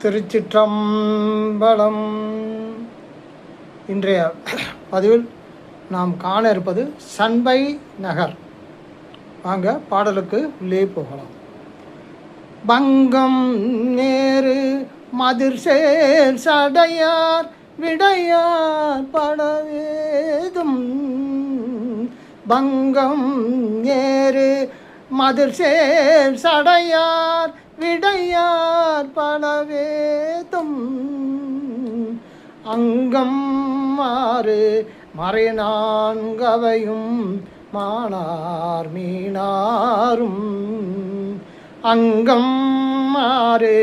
திருச்சிற்றம்பலம். இன்றைய பதிவில் நாம் காண இருப்பது சண்பை நகர். வாங்க பாடலுக்கு உள்ளே போகலாம். பங்கம் நேரு மதிர்சேர் சடையார் விடையார் படவேதும். பங்கம் நேரு மதிர்சேர் சடையார் விடையார் பலவேதும். அங்கம் மாறு மறைநான்கவையும் மானார் மீனாரும். அங்கம் மாறு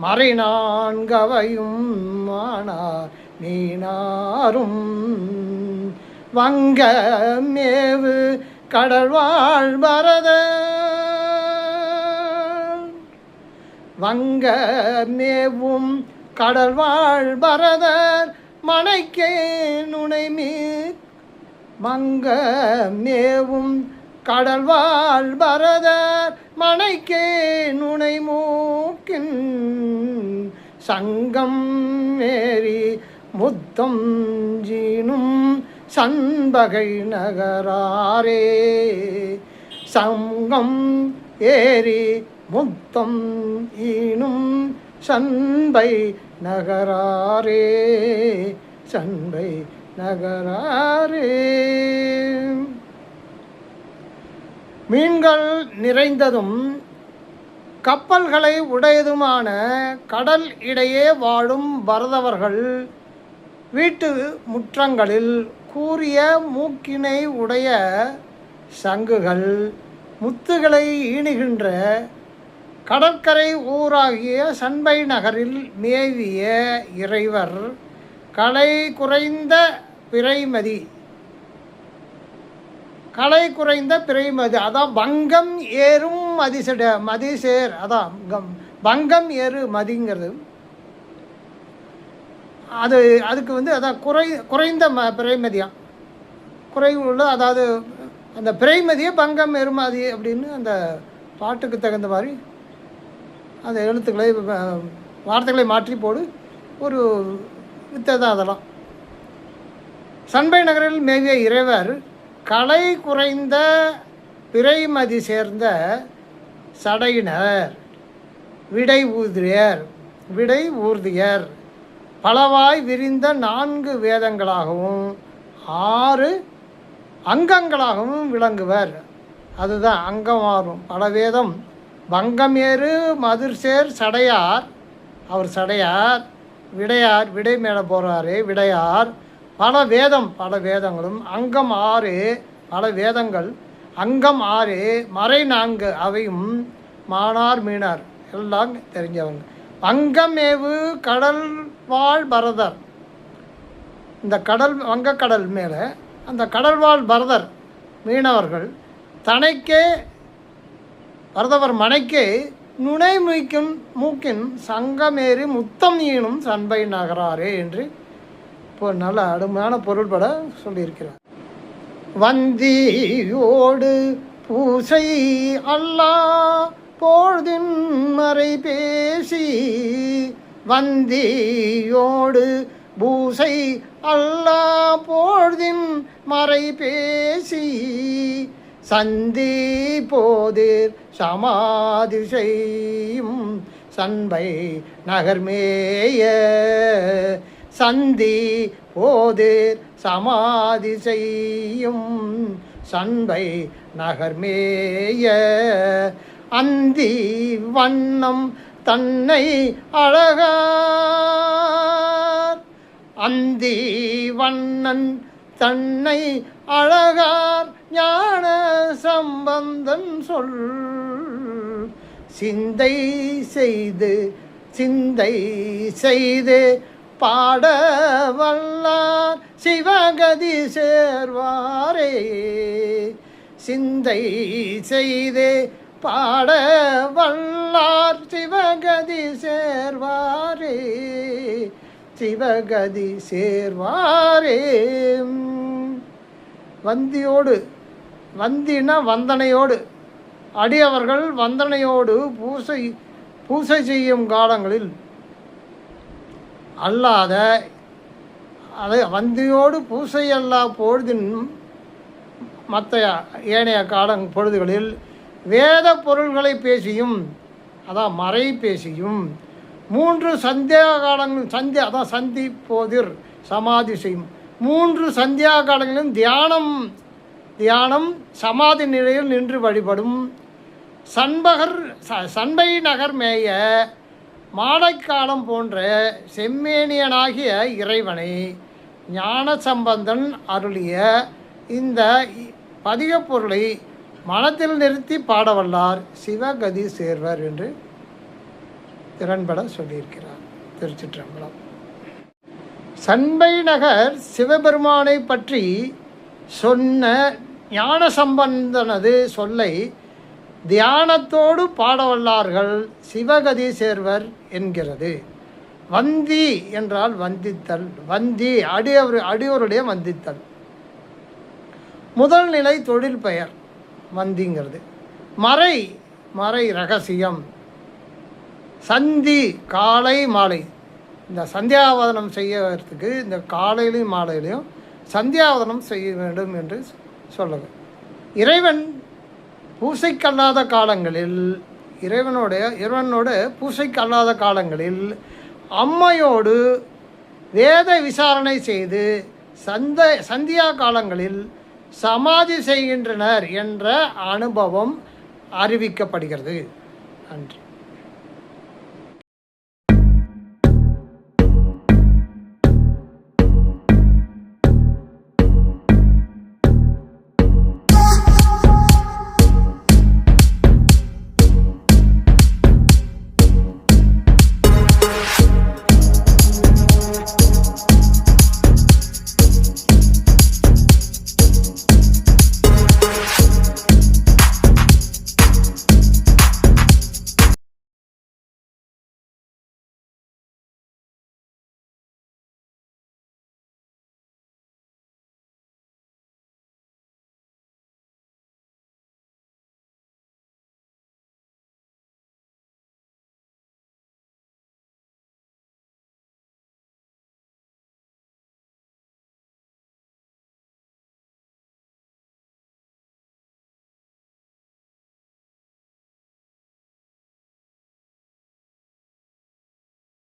மறைநான்கவையும் மானார் மீனாரும். வங்க மேவு கடல்வாழ் பரத. வங்க மேவும் கடல்வாழ் பரதர் மனைக்கே நுனைமீ. வங்க மேவும் கடல்வாழ் பரதர் மனைக்கே நுனை மூக்கின். சங்கம் மேரி முத்தம் ஜீனும் சண்பகை நகராரே. சங்கம் ஏரி முத்தம் ஈனும் சண்பை நகராரே. சண்பை நகராரே. மீன்கள் நிறைந்ததும் கப்பல்களை உடையதுமான கடல் இடையே வாழும் பரதவர்கள் வீட்டு முற்றங்களில் கூரிய மூக்கினை உடைய சங்குகள் முத்துகளை ஈணுகின்ற கடற்கரை ஊராகிய சண்பை நகரில் மேவிய இறைவர் கலை குறைந்த பிறைமதி. கலை குறைந்த பிறைமதி அதான் பங்கம் ஏறும் மதிசேர். அதான் பங்கம் ஏறு மதிங்கிறது. அதுக்கு அதான் குறைந்த பிறைமதியாம். குறைவுள்ள அதாவது அந்த பிறைமதியை பங்கம் எருமதி அப்படின்னு அந்த பாட்டுக்கு தகுந்த மாதிரி அந்த எழுத்துக்களை வார்த்தைகளை மாற்றி போடு ஒரு வித்தை தான் அதெல்லாம். சண்பை நகரில் மேவிய இறைவர் கலை குறைந்த பிறைமதி சேர்ந்த சடையினர் விடை ஊர்தியர் பலவாய் விரிந்த 4 வேதங்களாகவும் 6 அங்கங்களாகவும் விளங்குவர். அதுதான் அங்கமாறும் பல வேதம். பங்கமேறு மதிர்சேர் சடையார், அவர் சடையார். விடையார் விடை மேலே போகிறாரு. விடையார் பல வேதங்களும். அங்கம் 6 பல வேதங்கள். அங்கம் 6 மறை 4 அவையும் மானார் மீனார் எல்லாம் தெரிஞ்சவங்க. அங்கமேவு கடல் வாழ் பரதர். இந்த வங்கக்கடல் மேலே அந்த கடல்வாழ் பரதர் மீனவர்கள் தனைக்கே பரதவர் மனைக்கே நுனை மூக்கின் சங்கமேறி முத்தம் ஈனும் சண்பை நகராரே என்று இப்போ நல்ல அருமையான பொருள்பட சொல்லியிருக்கிறார். வந்தியோடு பூசை அல்லா பொழுதின் மறை பேசி. வந்தியோடு பூசை அல்லா பொழுதின் மறை பேசி. சந்தி போதிர் சமாதி செய்யும் சண்பை நகர்மேய. சந்தி போதிர் சமாதி செய்யும் சண்பை நகர்மேய. அந்தி வண்ணம் தன்னை அழகார். அந்தி வண்ணன் தன்னை அழகார் ஞான சம்பந்தன் சொல். சிந்தை செய்து பாட வல்லார் சிவகதி சேர்வாரே. சிந்தை செய்து பாட வல்லார் சிவகதி சேர்வாரே. சிவகதி சேர்வாரே. வந்தியோடு, வந்தினா வந்தனையோடு, அடியவர்கள் வந்தனையோடு பூசை செய்யும் காலங்களில் அல்லாத அதை வந்தியோடு பூசை அல்லா பொழுதின் மற்ற ஏனைய பொழுதுகளில் வேத பொருள்களை பேசியும் அதான் மறை பேசியும் 3 சந்தியா காலங்கள் சந்தி போதிர் சமாதி செய்யும் 3 சந்தியா காலங்களிலும் தியானம் சமாதி நிலையில் நின்று வழிபடும் சண்பை நகர் மேய மாடைக்காலம் போன்ற செம்மேனியனாகிய இறைவனை ஞான சம்பந்தன் அருளிய இந்த பதிகப் பொருளை மனத்தில் நிறுத்தி பாடவல்லார் சிவகதி சேர்வர் என்று திறன்பட சொல்லியிருக்கிறார். திருச்சிற்றம்பலம். சண்பை நகர் சிவபெருமானை பற்றி சொன்ன ஞான சம்பந்தனது சொல்லை தியானத்தோடு பாடவல்லார்கள் சிவகதி சேர்வர் என்கிறது. வந்தி என்றால் வந்தித்தல். வந்தி அடியோருடைய வந்தித்தல். முதல் நிலை தொழில் பெயர் வந்திங்கிறது. மறை ரகசியம். சந்தி காலை மாலை. இந்த சந்தியாவதனம் செய்யறதுக்கு இந்த காலையிலையும் மாலையிலையும் சந்தியாவதனம் செய்ய வேண்டும் என்று சொல்லுது. இறைவன் பூசைக்கல்லாத காலங்களில் இறைவனோட பூசைக்கல்லாத காலங்களில் அம்மையோடு வேத விசாரணை செய்து சந்தியா காலங்களில் சமாதி செய்கின்றனர் என்ற அனுபவம் அறிவிக்கப்படுகிறது. நன்றி.